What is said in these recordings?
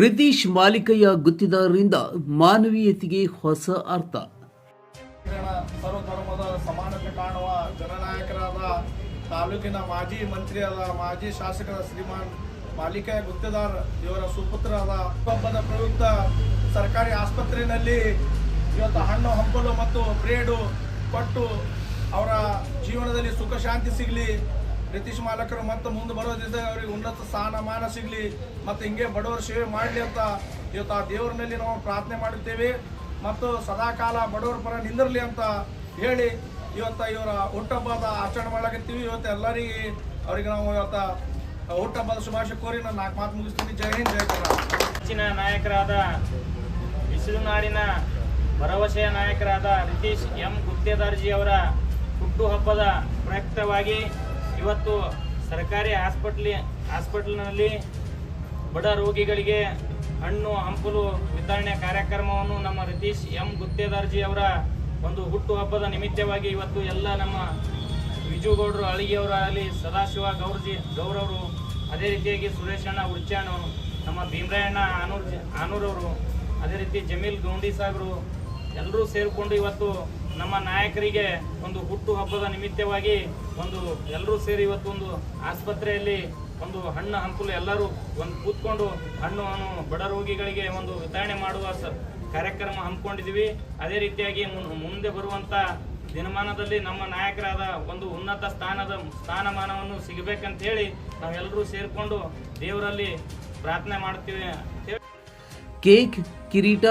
ರಿತೀಶ್ ಮಾಲಿಕಯ್ಯ ಗುತ್ತಿದಾರರಿಂದ ಮಾನವೀಯತೆಗೆ ಹೊಸ ಅರ್ಥ. ಸರ್ವಧರ್ಮದ ಸಮಾನತೆ ಕಾಣುವ ಜನನಾಯಕರಾದ ತಾಲೂಕಿನ ಮಾಜಿ ಮಂತ್ರಿಯಾದ ಮಾಜಿ ಶಾಸಕರ ಶ್ರೀಮಾನ್ ಮಾಲಿಕಯ್ಯ ಗುತ್ತಿದಾರ್ ಇವರ ಸುಪುತ್ರರಾದ ಹಬ್ಬದ ಪ್ರಯುಕ್ತ ಸರ್ಕಾರಿ ಆಸ್ಪತ್ರೆಯಲ್ಲಿ ಇವತ್ತು ಹಣ್ಣು ಹಂಪಲು ಮತ್ತು ಬ್ರೇಡು ಕೊಟ್ಟು ಅವರ ಜೀವನದಲ್ಲಿ ಸುಖ ಶಾಂತಿ ಸಿಗಲಿ, ರಿತೀಶ್ ಮಾಲಕರು ಮತ್ತು ಮುಂದೆ ಬರೋ ದಿವಸ ಅವರಿಗೆ ಉನ್ನತ ಸ್ಥಾನಮಾನ ಸಿಗಲಿ ಮತ್ತು ಹಿಂಗೆ ಬಡವರ ಸೇವೆ ಮಾಡಲಿ ಅಂತ ಇವತ್ತು ಆ ದೇವರಿನಲ್ಲಿ ನಾವು ಪ್ರಾರ್ಥನೆ ಮಾಡುತ್ತೇವೆ ಮತ್ತು ಸದಾಕಾಲ ಬಡವರ ಪರ ನಿಂದಿರಲಿ ಅಂತ ಹೇಳಿ ಇವತ್ತು ಇವರ ಹುಟ್ಟಹಬ್ಬದ ಆಚರಣೆ ಮಾಡಕತ್ತೀವಿ. ಇವತ್ತು ಎಲ್ಲರಿಗೆ ಅವರಿಗೆ ನಾವು ಇವತ್ತು ಹುಟ್ಟಹಬ್ಬದ ಶುಭಾಶಯ ಕೋರಿ ನಾನು 4 ಮಾತು ಮುಗಿಸ್ತೀನಿ. ಜೈ ಹಿಂದ್, ಜೈ ಕರ್ನಾಟಕ. ಹೆಚ್ಚಿನ ನಾಯಕರಾದ ಬಿಸಿಲುನಾಡಿನ ಭರವಸೆಯ ನಾಯಕರಾದ ರಿತೀಶ್ ಎಂ ಗುತ್ತೇದಾರ್ಜಿ ಅವರ ಹುಟ್ಟುಹಬ್ಬದ ಪ್ರಯುಕ್ತವಾಗಿ ಇವತ್ತು ಸರ್ಕಾರಿ ಹಾಸ್ಪಿಟಲ್ನಲ್ಲಿ ಬಡ ರೋಗಿಗಳಿಗೆ ಹಣ್ಣು ಹಂಪಲು ವಿತರಣೆ ಕಾರ್ಯಕ್ರಮವನ್ನು ನಮ್ಮ ರಿತೀಶ್ ಎಂ ಗುತ್ತೇದಾರ್ಜಿ ಅವರ ಒಂದು ಹುಟ್ಟುಹಬ್ಬದ ನಿಮಿತ್ತವಾಗಿ ಇವತ್ತು ಎಲ್ಲ ನಮ್ಮ ವಿಜುಗೌಡರು ಅಳಿಗೆಯವರಾಗಲಿ, ಸದಾಶಿವ ಗೌರವರು, ಅದೇ ರೀತಿಯಾಗಿ ಸುರೇಶಣ್ಣ ಉರ್ಚಾಣು, ನಮ್ಮ ಭೀಮರಾಯಣ್ಣ ಆನೂರವರು, ಅದೇ ರೀತಿ ಜಮೀಲ್ ಗೌಂಡಿ ಸಾಹೇಬರು ಎಲ್ಲರೂ ಸೇರಿಕೊಂಡು ಇವತ್ತು ನಮ್ಮ ನಾಯಕರಿಗೆ ಒಂದು ಹುಟ್ಟುಹಬ್ಬದ ನಿಮಿತ್ತವಾಗಿ ಎಲ್ಲರೂ ಸೇರಿ ಇವತ್ತು ಒಂದು ಆಸ್ಪತ್ರೆಯಲ್ಲಿ ಒಂದು ಹಣ್ಣು ಹಂಪಲು ಎಲ್ಲರೂ ಒಂದು ಕೂತ್ಕೊಂಡು ಹಣ್ಣು ಬಡ ರೋಗಿಗಳಿಗೆ ಒಂದು ವಿತರಣೆ ಮಾಡುವ ಕಾರ್ಯಕ್ರಮ ಹಮ್ಮಿಕೊಂಡಿದ್ದೀವಿ. ಅದೇ ರೀತಿಯಾಗಿ ಮುಂದೆ ಬರುವಂಥ ದಿನಮಾನದಲ್ಲಿ ನಮ್ಮ ನಾಯಕರಾದ ಒಂದು ಉನ್ನತ ಸ್ಥಾನಮಾನವನ್ನು ಸಿಗಬೇಕಂತ ಹೇಳಿ ನಾವೆಲ್ಲರೂ ಸೇರಿಕೊಂಡು ದೇವರಲ್ಲಿ ಪ್ರಾರ್ಥನೆ ಮಾಡ್ತೀವಿ. ಕೇಕ್, ಕಿರೀಟ,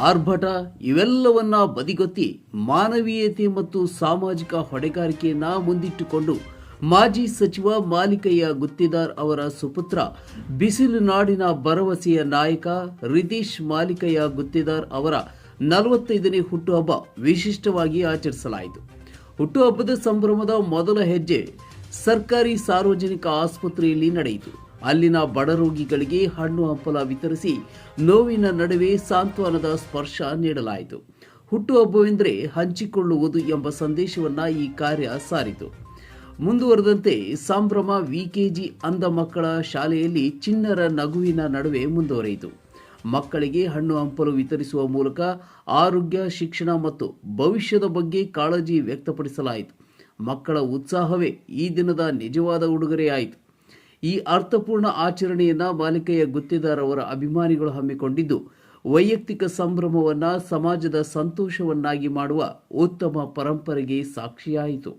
ಆರ್ಭಟ ಇವೆಲ್ಲವನ್ನ ಬದಿಗೊತ್ತಿ ಮಾನವೀಯತೆ ಮತ್ತು ಸಾಮಾಜಿಕ ಹೊಣೆಗಾರಿಕೆಯನ್ನ ಮುಂದಿಟ್ಟುಕೊಂಡು ಮಾಜಿ ಸಚಿವ ಮಾಲಿಕಯ್ಯ ಗುತ್ತಿದಾರ್ ಅವರ ಸುಪುತ್ರ ಬಿಸಿಲು ನಾಡಿನ ಭರವಸೆಯ ನಾಯಕ ರಿತೀಶ್ ಮಾಲಿಕಯ್ಯ ಗುತ್ತಿದಾರ್ ಅವರ 45ನೇ ಹುಟ್ಟುಹಬ್ಬ ವಿಶಿಷ್ಟವಾಗಿ ಆಚರಿಸಲಾಯಿತು. ಹುಟ್ಟುಹಬ್ಬದ ಸಂಭ್ರಮದ ಮೊದಲ ಹೆಜ್ಜೆ ಸರ್ಕಾರಿ ಸಾರ್ವಜನಿಕ ಆಸ್ಪತ್ರೆಯಲ್ಲಿ ನಡೆಯಿತು. ಅಲ್ಲಿನ ಬಡ ರೋಗಿಗಳಿಗೆ ಹಣ್ಣು ಹಂಪಲ ವಿತರಿಸಿ ನೋವಿನ ನಡುವೆ ಸಾಂತ್ವನದ ಸ್ಪರ್ಶ ನೀಡಲಾಯಿತು. ಹುಟ್ಟುಹಬ್ಬವೆಂದರೆ ಹಂಚಿಕೊಳ್ಳುವುದು ಎಂಬ ಸಂದೇಶವನ್ನ ಈ ಕಾರ್ಯ ಸಾರಿತು. ಮುಂದುವರೆದಂತೆ ಸಂಭ್ರಮ ವಿಕೆಜಿ ಅಂಧ ಮಕ್ಕಳ ಶಾಲೆಯಲ್ಲಿ ಚಿಣ್ಣರ ನಗುವಿನ ನಡುವೆ ಮುಂದುವರಿಯಿತು. ಮಕ್ಕಳಿಗೆ ಹಣ್ಣು ಹಂಪಲು ವಿತರಿಸುವ ಮೂಲಕ ಆರೋಗ್ಯ, ಶಿಕ್ಷಣ ಮತ್ತು ಭವಿಷ್ಯದ ಬಗ್ಗೆ ಕಾಳಜಿ ವ್ಯಕ್ತಪಡಿಸಲಾಯಿತು. ಮಕ್ಕಳ ಉತ್ಸಾಹವೇ ಈ ದಿನದ ನಿಜವಾದ ಉಡುಗೊರೆಯಾಯಿತು. ಈ ಅರ್ಥಪೂರ್ಣ ಆಚರಣೆಯನ್ನ ಮಾಲಿಕಯ್ಯ ಗುತ್ತೇದಾರ್ ಅವರ ಅಭಿಮಾನಿಗಳು ಹಮ್ಮಿಕೊಂಡಿದ್ದು ವೈಯಕ್ತಿಕ ಸಂಭ್ರಮವನ್ನ ಸಮಾಜದ ಸಂತೋಷವನ್ನಾಗಿ ಮಾಡುವ ಉತ್ತಮ ಪರಂಪರೆಗೆ ಸಾಕ್ಷಿಯಾಯಿತು.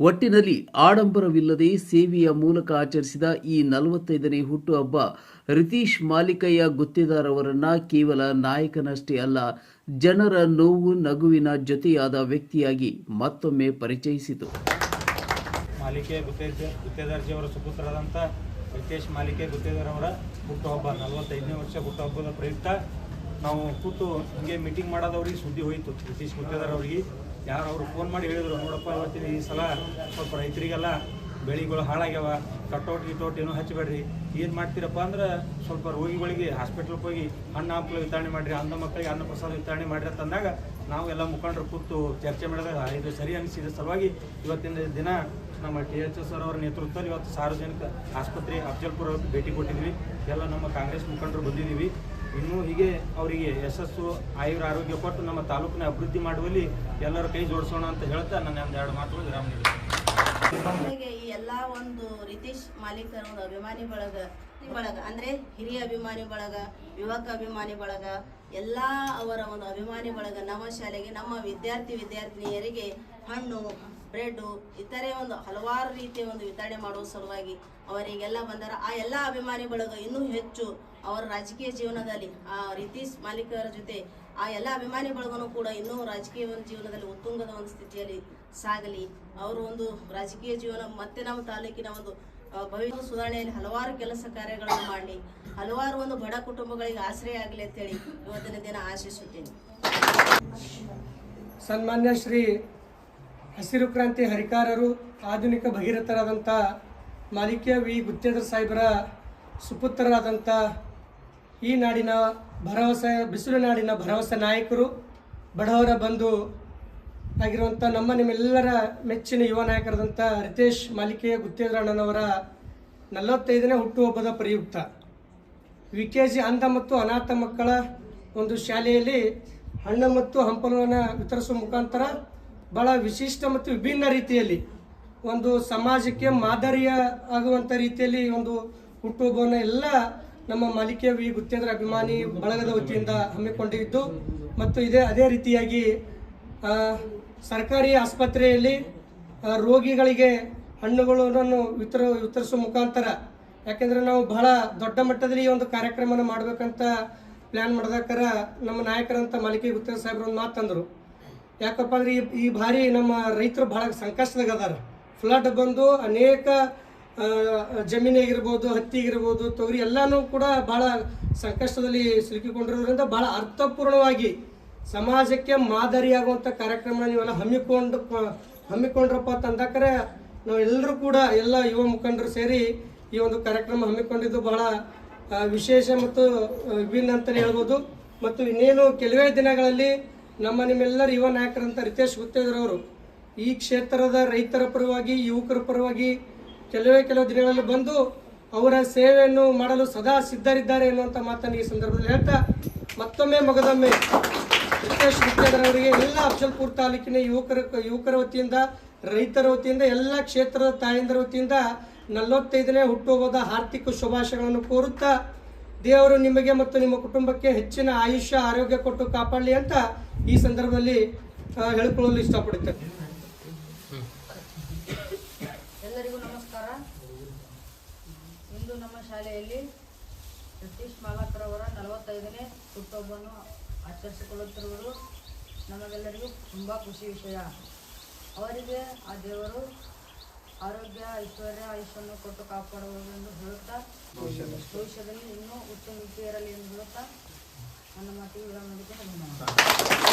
ಒಟ್ಟಿನಲ್ಲಿ ಆಡಂಬರವಿಲ್ಲದೆ ಸೇವೆಯ ಮೂಲಕ ಆಚರಿಸಿದ ಈ 45ನೇ ಹುಟ್ಟುಹಬ್ಬ ರಿತೀಶ್ ಮಾಲಿಕಯ್ಯ ಗುತ್ತೇದಾರ್ ಅವರನ್ನ ಕೇವಲ ನಾಯಕನಷ್ಟೇ ಅಲ್ಲ, ಜನರ ನೋವು ನಗುವಿನ ಜೊತೆಯಾದ ವ್ಯಕ್ತಿಯಾಗಿ ಮತ್ತೊಮ್ಮೆ ಪರಿಚಯಿಸಿತು. ಮಾಲಿಕಯ್ಯ ಗುತ್ತೇದಾರ್ಜಿ ಅವರ ಸುಪುತ್ರರಾದಂಥ ರಿತೀಶ್ ಮಾಲಿಕಯ್ಯ ಗುತ್ತೇದಾರ್ ಅವರ ಹುಟ್ಟುಹಬ್ಬ 45ನೇ ವರ್ಷ ಹುಟ್ಟುಹಬ್ಬದ ಪ್ರಯುಕ್ತ ನಾವು ಹಿಂಗೆ ಮೀಟಿಂಗ್ ಮಾಡೋದವ್ರಿಗೆ ಸುದ್ದಿ ಹೋಯಿತು. ರಿತೀಶ್ ಗುತ್ತೇದಾರ್ ಅವ್ರಿಗೆ ಯಾರು ಅವರು ಫೋನ್ ಮಾಡಿ ಹೇಳಿದರು, ನೋಡಪ್ಪ ಇವತ್ತಿನ ಈ ಸಲ ಸ್ವಲ್ಪ ರೈತರಿಗೆಲ್ಲ ಬೆಳೆಗಳು ಹಾಳಾಗ್ಯಾವ, ಕಟೌಟ್ ಏನೂ ಹಚ್ಚಬೇಡ್ರಿ, ಏನು ಮಾಡ್ತೀರಪ್ಪ ಅಂದ್ರೆ ಸ್ವಲ್ಪ ರೋಗಿಗಳಿಗೆ ಹಾಸ್ಪಿಟ್ಲಿಗೆ ಹೋಗಿ ಹಣ್ಣು ಹಂಪಲು ವಿತರಣೆ ಮಾಡಿರಿ, ಅಂಧ ಮಕ್ಕಳಿಗೆ ಅನ್ನ ಪ್ರಸಾದ ವಿತರಣೆ ಮಾಡಿರಿ ಅಂತಂದಾಗ ನಾವು ಎಲ್ಲ ಮುಖಂಡರು ಕೂತು ಚರ್ಚೆ ಮಾಡಿದಾಗ ಇದು ಸರಿ ಅನಿಸಿದ ಸಲುವಾಗಿ ಇವತ್ತಿನ ದಿನ ನಮ್ಮ THS ಅವರ ನೇತೃತ್ವದಲ್ಲಿ ಇವತ್ತು ಸಾರ್ವಜನಿಕ ಆಸ್ಪತ್ರೆ ಅಫಜಲ್ಪುರ ಭೇಟಿ ಕೊಟ್ಟಿದ್ವಿ. ಎಲ್ಲ ನಮ್ಮ ಕಾಂಗ್ರೆಸ್ ಮುಖಂಡರು ಬಂದಿದ್ದೀವಿ. ಇನ್ನೂ ಹೀಗೆ ಅವರಿಗೆ ಯಶಸ್ಸು, ಆರೋಗ್ಯ ಕೊಟ್ಟು ನಮ್ಮ ತಾಲೂಕಿನ ಅಭಿವೃದ್ಧಿ ಮಾಡುವಲ್ಲಿ ಎಲ್ಲರ ಕೈ ಜೋಡಿಸೋಣ ಅಂತ ಹೇಳ್ತಾ ನನ್ನ 2 ಮಾತುಗಳು ವಿರಾಮ ನೀಡಿದೆ. ಈ ಎಲ್ಲ ಒಂದು ರಿತೀಶ್ ಮಾಲೀಕರ ಒಂದು ಅಭಿಮಾನಿ ಬಳಗ ಅಂದ್ರೆ ಹಿರಿಯ ಅಭಿಮಾನಿ ಬಳಗ, ಯುವಕ ಅಭಿಮಾನಿ ಬಳಗ, ಎಲ್ಲ ಅವರ ಒಂದು ಅಭಿಮಾನಿ ಬಳಗ ನಮ್ಮ ಶಾಲೆಗೆ, ನಮ್ಮ ವಿದ್ಯಾರ್ಥಿನಿಯರಿಗೆ ಹಣ್ಣು, ಬ್ರೆಡ್ ಇತರೆ ಒಂದು ಹಲವಾರು ರೀತಿಯ ಒಂದು ವಿತರಣೆ ಮಾಡುವ ಸಲುವಾಗಿ ಅವರಿಗೆಲ್ಲ ಬಂದಾರ. ಆ ಎಲ್ಲ ಅಭಿಮಾನಿ ಬಳಗ ಇನ್ನೂ ಹೆಚ್ಚು ಅವರ ರಾಜಕೀಯ ಜೀವನದಲ್ಲಿ ಆ ರಿತೀಶ್ ಮಾಲೀಕರ ಜೊತೆ ಆ ಎಲ್ಲ ಅಭಿಮಾನಿ ಬಳಗನೂ ಕೂಡ ಇನ್ನೂ ರಾಜಕೀಯ ಒಂದು ಜೀವನದಲ್ಲಿ ಉತ್ತುಂಗದ ಒಂದು ಸ್ಥಿತಿಯಲ್ಲಿ ಸಾಗಲಿ. ಅವರು ಒಂದು ರಾಜಕೀಯ ಜೀವನ ಮತ್ತೆ ನಮ್ಮ ತಾಲೂಕಿನ ಒಂದು ಭವಿಷ್ಯ ಸುಧಾರಣೆಯಲ್ಲಿ ಹಲವಾರು ಕೆಲಸ ಕಾರ್ಯಗಳನ್ನು ಮಾಡಲಿ, ಹಲವಾರು ಒಂದು ಬಡ ಕುಟುಂಬಗಳಿಗೆ ಆಶ್ರಯ ಆಗಲಿ ಅಂತೇಳಿ ಇವತ್ತಿನ ದಿನ ಆಶಿಸುತ್ತೇನೆ. ಸನ್ಮಾನ್ಯ ಶ್ರೀ ಹಸಿರು ಕ್ರಾಂತಿ ಹರಿಕಾರರು, ಆಧುನಿಕ ಭಗೀರಥರಾದಂಥ ಮಾಲಿಕಯ್ಯ ವಿ ಗುತ್ತೇದಾರ್ ಸಾಹೇಬರ ಸುಪುತ್ರರಾದಂಥ ಈ ನಾಡಿನ ಭರವಸೆ, ಬಿಸಿಲು ನಾಡಿನ ಭರವಸೆ ನಾಯಕರು, ಬಡವರ ಬಂಧು ಆಗಿರುವಂಥ ನಿಮ್ಮೆಲ್ಲರ ಮೆಚ್ಚಿನ ಯುವ ನಾಯಕರಾದಂಥ ರಿತೀಶ್ ಮಾಲಿಕಯ್ಯ ಗುತ್ತೇದಾರ್ ಅಣ್ಣನವರ 45ನೇ ಹುಟ್ಟುಹಬ್ಬದ ಪ್ರಯುಕ್ತ VKG ಅಂಧ ಮತ್ತು ಅನಾಥ ಮಕ್ಕಳ ಒಂದು ಶಾಲೆಯಲ್ಲಿ ಹಣ್ಣು ಮತ್ತು ಹಂಪಲುವನ್ನು ವಿತರಿಸುವ ಮುಖಾಂತರ ಬಹಳ ವಿಶಿಷ್ಟ ಮತ್ತು ವಿಭಿನ್ನ ರೀತಿಯಲ್ಲಿ ಒಂದು ಸಮಾಜಕ್ಕೆ ಮಾದರಿಯ ಆಗುವಂಥ ರೀತಿಯಲ್ಲಿ ಒಂದು ಹುಟ್ಟುಹಬ್ಬವನ್ನು ಎಲ್ಲ ನಮ್ಮ ಮಾಲಿಕೆಯ ವಿ ಗುತ್ತೇದಾರ ಅಭಿಮಾನಿ ಬಳಗದ ವತಿಯಿಂದ ಹಮ್ಮಿಕೊಂಡಿದ್ದು ಮತ್ತು ಅದೇ ರೀತಿಯಾಗಿ ಸರ್ಕಾರಿ ಆಸ್ಪತ್ರೆಯಲ್ಲಿ ರೋಗಿಗಳಿಗೆ ಹಣ್ಣುಗಳನ್ನು ವಿತರಿಸುವ ಮುಖಾಂತರ, ಯಾಕೆಂದರೆ ನಾವು ಬಹಳ ದೊಡ್ಡ ಮಟ್ಟದಲ್ಲಿ ಈ ಒಂದು ಕಾರ್ಯಕ್ರಮನ ಮಾಡಬೇಕಂತ ಪ್ಲ್ಯಾನ್ ಮಾಡಿದಾಕರ ನಮ್ಮ ನಾಯಕರಂತ ಮಾಲಿಕೆ ಗುತ್ತೇದಾರ ಸಾಹೇಬ್ರು ಒಂದು ಮಾತಂದರು. ಯಾಕಪ್ಪ ಅಂದರೆ ಈ ಬಾರಿ ನಮ್ಮ ರೈತರು ಭಾಳ ಸಂಕಷ್ಟದಾಗ ಅದಾರ. ಫ್ಲಡ್ ಬಂದು ಅನೇಕ ಜಮೀನಿಗಿರ್ಬೋದು, ಹತ್ತಿಗಿರ್ಬೋದು, ತೊಗರಿ ಎಲ್ಲನೂ ಕೂಡ ಭಾಳ ಸಂಕಷ್ಟದಲ್ಲಿ ಸಿಲುಕಿಕೊಂಡಿರೋದ್ರಿಂದ ಭಾಳ ಅರ್ಥಪೂರ್ಣವಾಗಿ ಸಮಾಜಕ್ಕೆ ಮಾದರಿಯಾಗುವಂಥ ಕಾರ್ಯಕ್ರಮ ನೀವೆಲ್ಲ ಹಮ್ಮಿಕೊಂಡ್ರಪ್ಪ ತಂದಾಕರೆ ನಾವೆಲ್ಲರೂ ಕೂಡ ಎಲ್ಲ ಯುವ ಮುಖಂಡರು ಸೇರಿ ಈ ಒಂದು ಕಾರ್ಯಕ್ರಮ ಹಮ್ಮಿಕೊಂಡಿದ್ದು ಬಹಳ ವಿಶೇಷ ಮತ್ತು ವಿಭಿನ್ನ ಅಂತಲೇ ಹೇಳ್ಬೋದು. ಮತ್ತು ಇನ್ನೇನು ಕೆಲವೇ ದಿನಗಳಲ್ಲಿ ನಿಮ್ಮೆಲ್ಲರ ಯುವ ನಾಯಕರಂತ ರಿತೇಶ್ ಗುತ್ತೇದಾರವರು ಈ ಕ್ಷೇತ್ರದ ರೈತರ ಪರವಾಗಿ, ಯುವಕರ ಪರವಾಗಿ ಕೆಲವು ದಿನಗಳಲ್ಲಿ ಬಂದು ಅವರ ಸೇವೆಯನ್ನು ಮಾಡಲು ಸದಾ ಸಿದ್ಧರಿದ್ದಾರೆ ಎನ್ನುವಂಥ ಮಾತನ್ನು ಈ ಸಂದರ್ಭದಲ್ಲಿ ಹೇಳ್ತಾ, ಮತ್ತೊಮ್ಮೆ ಮಗದೊಮ್ಮೆ ರಿತೇಶ್ ಗುತ್ತೇದಾರವರಿಗೆ ಎಲ್ಲ ಅಫಜಲ್ಪುರ ತಾಲೂಕಿನ ಯುವಕರ ವತಿಯಿಂದ, ರೈತರ ವತಿಯಿಂದ, ಎಲ್ಲ ಕ್ಷೇತ್ರದ ತಾಯಂದರ ವತಿಯಿಂದ 45ನೇ ಹುಟ್ಟುಹಬ್ಬದ ಆರ್ಥಿಕ ಶುಭಾಶಯಗಳನ್ನು ಕೋರುತ್ತಾ, ದೇವರು ನಿಮಗೆ ಮತ್ತು ನಿಮ್ಮ ಕುಟುಂಬಕ್ಕೆ ಹೆಚ್ಚಿನ ಆಯುಷ್ಯ, ಆರೋಗ್ಯ ಕೊಟ್ಟು ಕಾಪಾಡಲಿ ಅಂತ ಈ ಸಂದರ್ಭದಲ್ಲಿ ಹೇಳಿಕೊಳ್ಳಲು ಇಷ್ಟಪಡುತ್ತೇನೆ. ಎಲ್ಲರಿಗೂ ನಮಸ್ಕಾರ. ಇಂದು ನಮ್ಮ ಶಾಲೆಯಲ್ಲಿ ರಿತೀಶ್ ಮಾಲಕರವರ 45ನೇ ಹುಟ್ಟುಹಬ್ಬವನ್ನು ಆಚರಿಸಿಕೊಳ್ಳುತ್ತಿರುವುದು ನಮಗೆಲ್ಲರಿಗೂ ತುಂಬ ಖುಷಿ ವಿಷಯ. ಅವರಿಗೆ ಆ ದೇವರು ಆರೋಗ್ಯ, ಐಶ್ವರ್ಯ, ಆಯುಷ್ಯನ್ನು ಕೊಟ್ಟು ಕಾಪಾಡುವುದು ಎಂದು ಹೇಳುತ್ತಾ, ಭವಿಷ್ಯದಲ್ಲಿ ಇನ್ನೂ ಉಚ್ಚ ಮಿತಿಯರಲಿ ಎಂದು ಹೇಳುತ್ತಾ ನನ್ನ ಮಾತಿಗೆ ವಿರಾಮ ನೀಡುತ್ತೇನೆ.